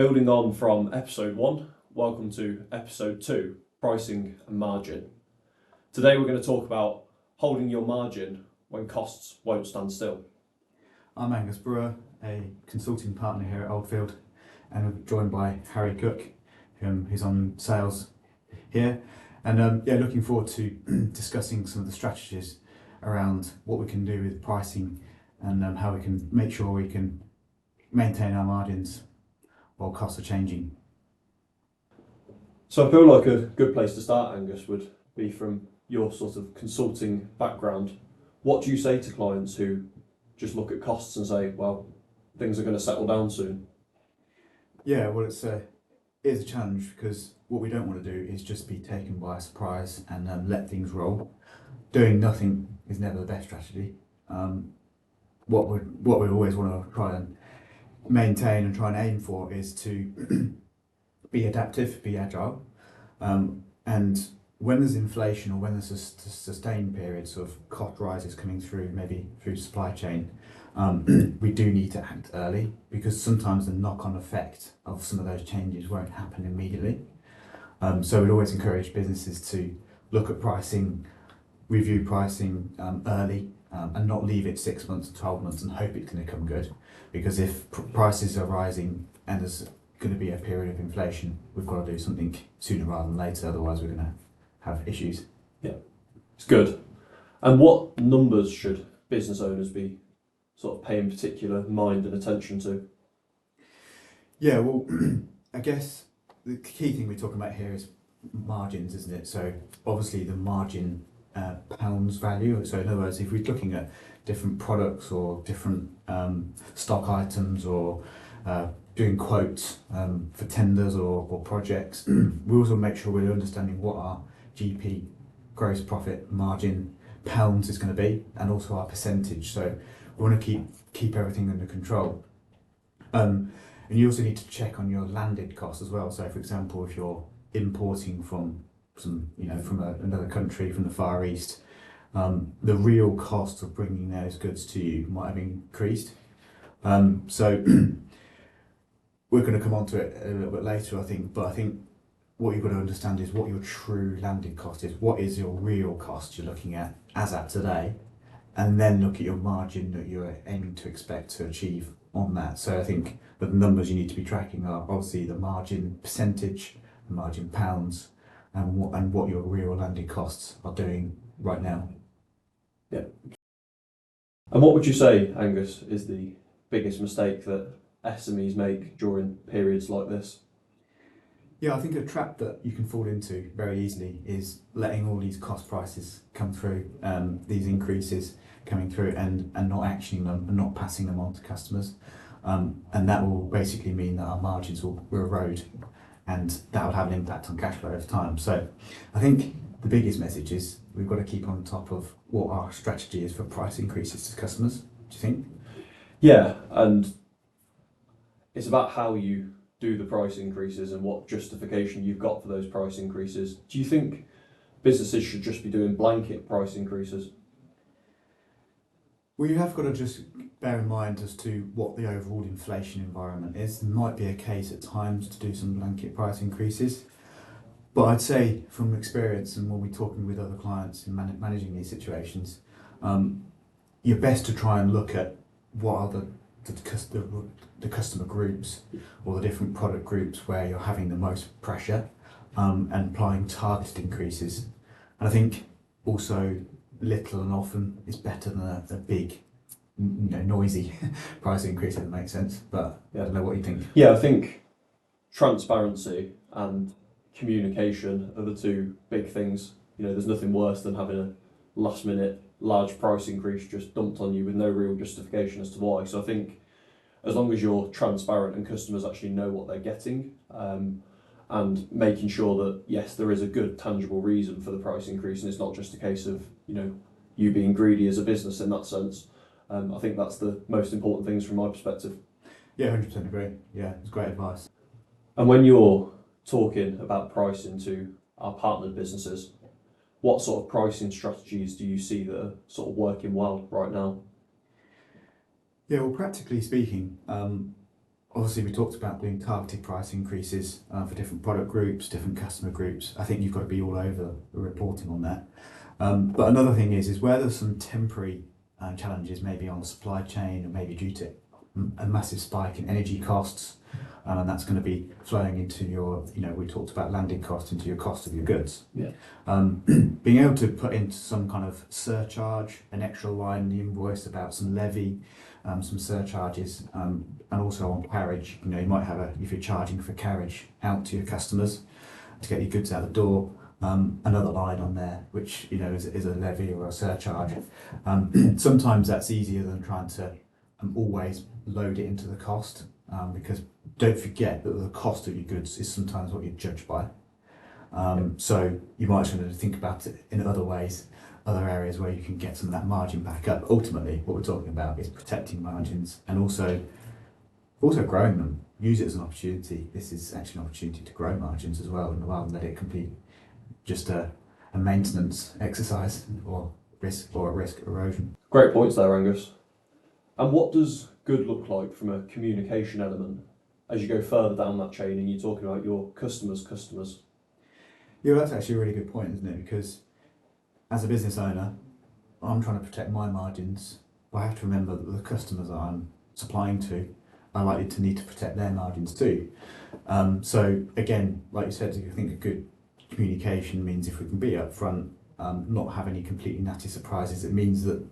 Building on from episode 1, welcome to episode 2, pricing and margin. Today we're going to talk about holding your margin when costs won't stand still. I'm Angus Brewer, a consulting partner here at Oldfield, and I'm joined by Harry Cook, who's on sales here. And looking forward to discussing some of the strategies around what we can do with pricing and how we can make sure we can maintain our margins while costs are changing. So I feel like a good place to start, Angus, would be from your sort of consulting background. What do you say to clients who just look at costs and say, well, things are going to settle down soon? Yeah, well, it's a challenge because what we don't want to do is just be taken by surprise and let things roll. Doing nothing is never the best strategy. What we always want to try and maintain and try and aim for is to be adaptive, be agile, and when there's inflation or when there's sustained periods of cost rises coming through, maybe through supply chain, we do need to act early because sometimes the knock-on effect of some of those changes won't happen immediately. So we'd always encourage businesses to look at pricing, review pricing early, and not leave it 6 months, 12 months and hope it's going to come good. Because if prices are rising and there's going to be a period of inflation, we've got to do something sooner rather than later, otherwise we're going to have issues. Yeah, it's good. And what numbers should business owners be sort of paying particular mind and attention to? Yeah, well, I guess the key thing we're talking about here is margins, isn't it? So obviously the margin pounds value. So in other words, if we're looking at different products or different stock items or doing quotes for tenders or projects, we also make sure we're understanding what our GP, gross profit margin, pounds is going to be, and also our percentage. So we want to keep everything under control. And you also need to check on your landed costs as well. So for example, if you're importing from another country, from the Far East, the real cost of bringing those goods to you might have increased. So we're going to come on to it a little bit later, I think, but I think what you've got to understand is what your true landed cost is. What is your real cost you're looking at as at today, and then look at your margin that you're aiming to expect to achieve on that. So I think the numbers you need to be tracking are obviously the margin percentage, the margin pounds, and what your real landed costs are doing right now. Yeah. And what would you say, Angus, is the biggest mistake that SMEs make during periods like this? Yeah, I think a trap that you can fall into very easily is letting all these cost prices come through, these increases coming through and not actioning them and not passing them on to customers. And that will basically mean that our margins will erode, and that will have an impact on cash flow over time. So I think the biggest message is we've got to keep on top of what our strategy is for price increases to customers. Do you think? Yeah, and it's about how you do the price increases and what justification you've got for those price increases. Do you think businesses should just be doing blanket price increases? Well, you have got to just bear in mind as to what the overall inflation environment is. There might be a case at times to do some blanket price increases, but I'd say from experience and when we're talking with other clients in managing these situations, you're best to try and look at what are the customer groups or the different product groups where you're having the most pressure, and applying targeted increases. And I think also little and often is better than a big, noisy price increase, if it makes sense. But yeah, I don't know what you think. Yeah, I think transparency and communication are the two big things. There's nothing worse than having a last minute large price increase just dumped on you with no real justification as to why. So I think as long as you're transparent and customers actually know what they're getting, and making sure that yes, there is a good tangible reason for the price increase and it's not just a case of you being greedy as a business in that sense. I think that's the most important things from my perspective. Yeah, 100% agree. Yeah, it's great advice. And when you're talking about pricing to our partnered businesses, what sort of pricing strategies do you see that are sort of working well right now? Yeah, well, practically speaking, obviously we talked about doing targeted price increases for different product groups, different customer groups. I think you've got to be all over the reporting on that. But another thing is where there's some temporary challenges, maybe on the supply chain, or maybe due to a massive spike in energy costs, and that's going to be flowing into your, we talked about landing cost, into your cost of your goods. Yeah. Being able to put into some kind of surcharge, an extra line in the invoice about some levy, some surcharges, and also on carriage. You might have if you're charging for carriage out to your customers to get your goods out the door, another line on there which is a levy or a surcharge. Sometimes that's easier than trying to always load it into the cost, because don't forget that the cost of your goods is sometimes what you're judged by. So you might want to think about it in other ways, other areas where you can get some of that margin back up. Ultimately, what we're talking about is protecting margins and also growing them. Use it as an opportunity. This is actually an opportunity to grow margins as well, and rather than let it complete just a maintenance exercise or risk erosion. Great points there, Angus. And what does good look like from a communication element as you go further down that chain and you're talking about your customers' customers? Yeah, that's actually a really good point, isn't it? Because as a business owner, I'm trying to protect my margins, but I have to remember that the customers that I'm supplying to are likely to need to protect their margins too. So again, like you said, I think a good communication means if we can be upfront, not have any completely natty surprises, it means that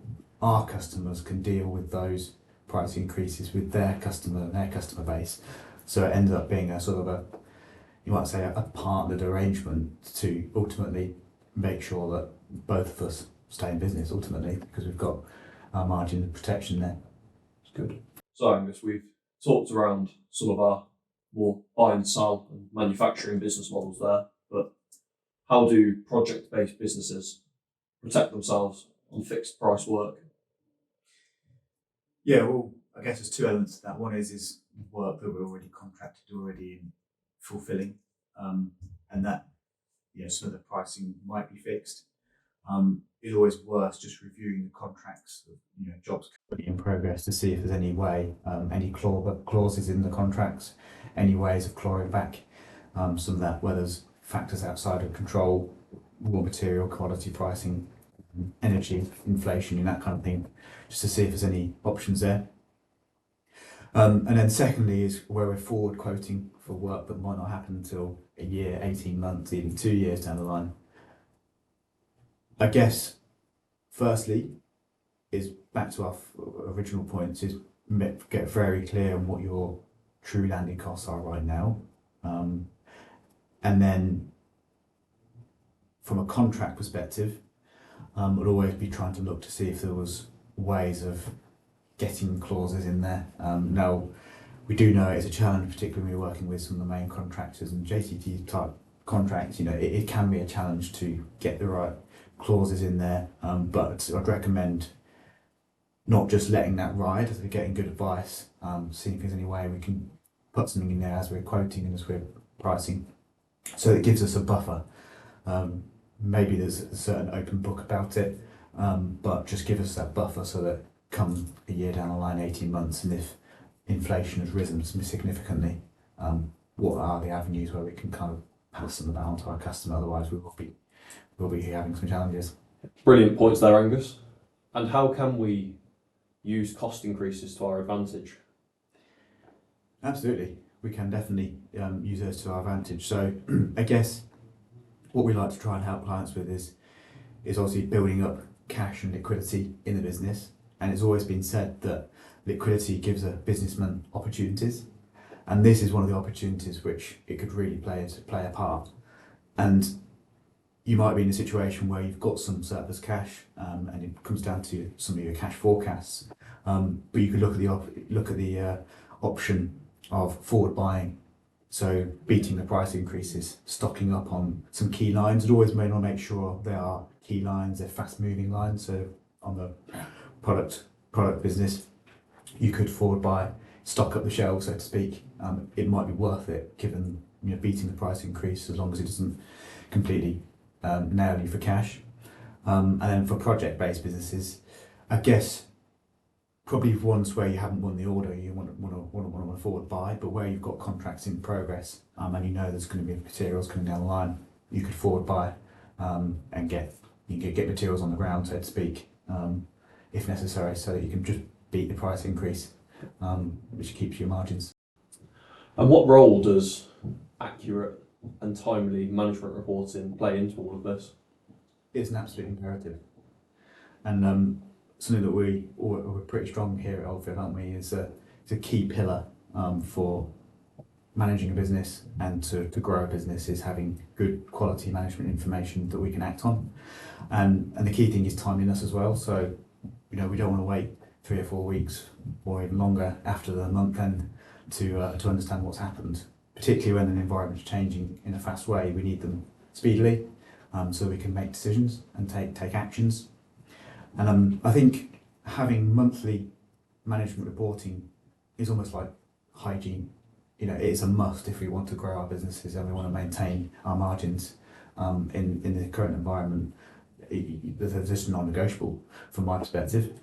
our customers can deal with those price increases with their customer base. So it ends up being a sort of you might say a partnered arrangement to ultimately make sure that both of us stay in business ultimately, because we've got our margin of protection there. It's good. So Angus, we've talked around some of our more buy and sell and manufacturing business models there, but how do project-based businesses protect themselves on fixed price work? Yeah, well, I guess there's two elements to that. One is work that we're already contracted, already in fulfilling, and that some of the pricing might be fixed. It's always worth just reviewing the contracts of jobs currently in progress to see if there's any way, any clauses in the contracts, any ways of clawing back some of that, where there's factors outside of control, raw material, commodity pricing, energy, inflation, and that kind of thing, just to see if there's any options there. And then secondly is where we're forward quoting for work that might not happen until a year, 18 months, even 2 years down the line. I guess, firstly, is back to our original points, is get very clear on what your true landing costs are right now. And then from a contract perspective, would always be trying to look to see if there was ways of getting clauses in there. Now, we do know it's a challenge, particularly when we're working with some of the main contractors and JCT type contracts. It can be a challenge to get the right clauses in there, but I'd recommend not just letting that ride, as we're getting good advice, seeing if there's any way we can put something in there as we're quoting and as we're pricing, so it gives us a buffer. Maybe there's a certain open book about it, but just give us that buffer so that come a year down the line, 18 months, and if inflation has risen significantly, what are the avenues where we can kind of pass some of that on to our customer? Otherwise, we'll be having some challenges. Brilliant points there, Angus. And how can we use cost increases to our advantage? Absolutely, we can definitely use those to our advantage. So I guess what we like to try and help clients with is obviously building up cash and liquidity in the business. And it's always been said that liquidity gives a businessman opportunities, and this is one of the opportunities which it could really play a part. And you might be in a situation where you've got some surplus cash, and it comes down to some of your cash forecasts. But you could look at the option of forward buying, so beating the price increases, stocking up on some key lines. It always may not make sure they are key lines, they're fast moving lines. So on the product business, you could forward buy, stock up the shelves, so to speak. It might be worth it, given beating the price increase, as long as it doesn't completely nail you for cash. And then for project-based businesses, I guess probably ones where you haven't won the order, you want to forward buy, but where you've got contracts in progress, and you know there's going to be materials coming down the line, you could forward buy, and you could get materials on the ground, so to speak, if necessary, so that you can just beat the price increase, which keeps your margins. And what role does accurate and timely management reporting play into all of this? It's an absolute imperative, and something that we're pretty strong here at Oldfield, aren't we? It's a key pillar for managing a business and to grow a business is having good quality management information that we can act on, and the key thing is timeliness as well. So we don't want to wait 3 or 4 weeks or even longer after the month end to understand what's happened, particularly when an environment's changing in a fast way. We need them speedily, so we can make decisions and take actions. And I think having monthly management reporting is almost like hygiene. It's a must if we want to grow our businesses and we want to maintain our margins in the current environment. They're just non-negotiable from my perspective.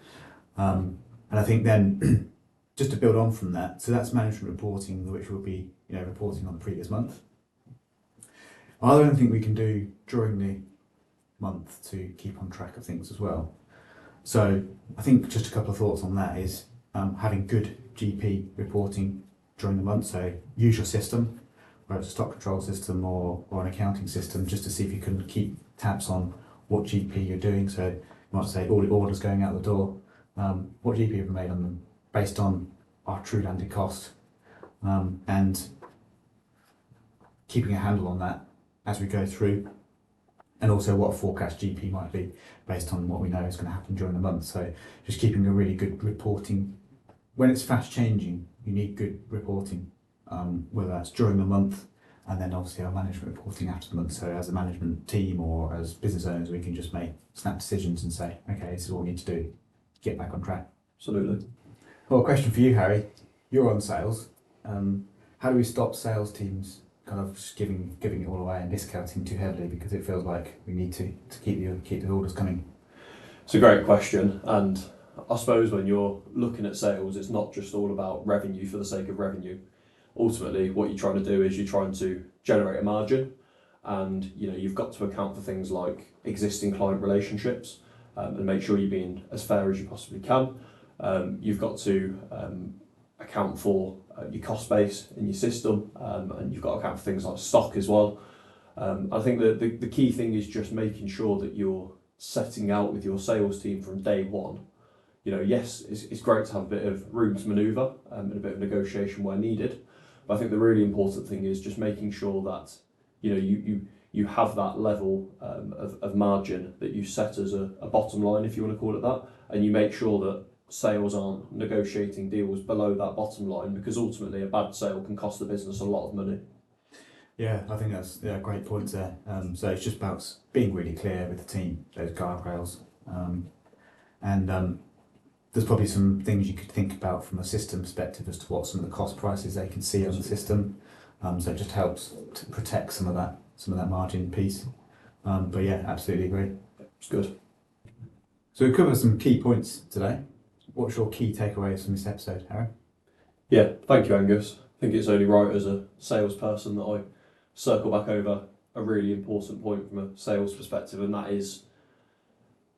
And I think then, just to build on from that, so that's management reporting, which will be reporting on the previous month. Are there anything we can do during the month to keep on track of things as well? So I think just a couple of thoughts on that is having good GP reporting during the month. So use your system, whether it's a stock control system or an accounting system, just to see if you can keep tabs on what GP you're doing. So you might say all the orders going out the door, what GP have we made on them based on our true landed cost, and keeping a handle on that as we go through, and also what a forecast GP might be based on what we know is going to happen during the month. So just keeping a really good reporting. When it's fast changing, you need good reporting, whether that's during the month and then obviously our management reporting after the month. So as a management team or as business owners, we can just make snap decisions and say, okay, this is what we need to do, get back on track. Absolutely. Well, a question for you, Harry. You're on sales. How do we stop sales teams kind of just giving it all away and discounting too heavily, because it feels like we need to keep the orders coming? It's a great question, and I suppose when you're looking at sales, it's not just all about revenue for the sake of revenue. Ultimately, what you're trying to do is you're trying to generate a margin, and you've got to account for things like existing client relationships, and make sure you're being as fair as you possibly can. You've got to account for your cost base in your system, and you've got to account for things like stock as well. I think that the key thing is just making sure that you're setting out with your sales team from day one. Yes, it's great to have a bit of room to manoeuvre and a bit of negotiation where needed, but I think the really important thing is just making sure that you have that level of margin that you set as a bottom line, if you want to call it that, and you make sure that sales aren't negotiating deals below that bottom line, because ultimately a bad sale can cost the business a lot of money. Yeah, I think that's great points there. So it's just about being really clear with the team, those guardrails, and there's probably some things you could think about from a system perspective as to what some of the cost prices they can see on the system. So it just helps to protect some of that margin piece. But yeah, absolutely agree. It's good. So we've covered some key points today. What's your key takeaways from this episode, Harry? Yeah, thank you, Angus. I think it's only right as a salesperson that I circle back over a really important point from a sales perspective, and that is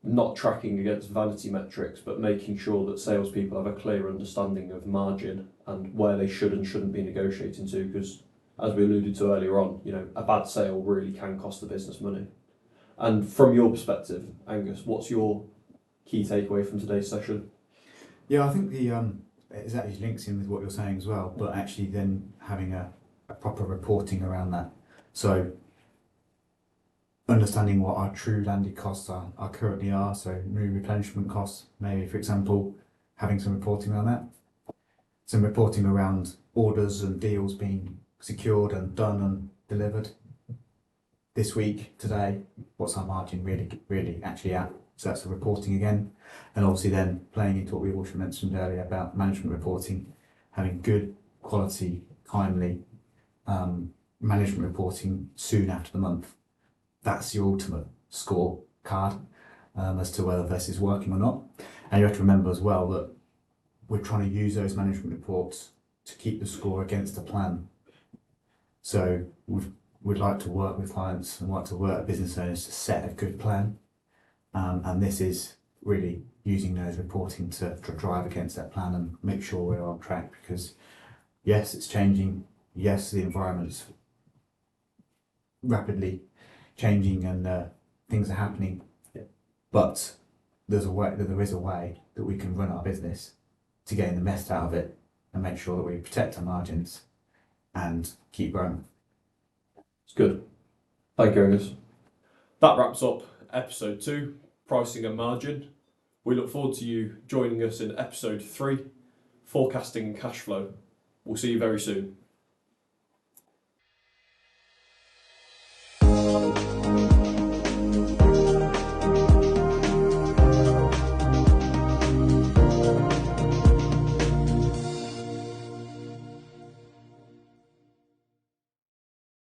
not tracking against vanity metrics, but making sure that salespeople have a clear understanding of margin and where they should and shouldn't be negotiating to, because as we alluded to earlier on, a bad sale really can cost the business money. And from your perspective, Angus, what's your key takeaway from today's session? Yeah, I think it actually links in with what you're saying as well, but actually then having a proper reporting around that. So understanding what our true landed costs are currently are, so new replenishment costs, maybe, for example, having some reporting around that. Some reporting around orders and deals being secured and done and delivered this week, today. What's our margin really actually at? So that's the reporting again. And obviously then playing into what we also mentioned earlier about management reporting, having good quality, timely management reporting soon after the month. That's your ultimate score card as to whether this is working or not. And you have to remember as well that we're trying to use those management reports to keep the score against the plan. So we'd like to work with clients and like to work with business owners to set a good plan. And this is really using those reporting to drive against that plan and make sure we're on track, because yes, it's changing. Yes, the environment's rapidly changing and things are happening. Yeah. But there is a way that we can run our business to gain the best out of it and make sure that we protect our margins and keep growing. It's good. Thank you, Angus. That wraps up episode 2, pricing and margin. We look forward to you joining us in episode 3, forecasting and cash flow. We'll see you very soon.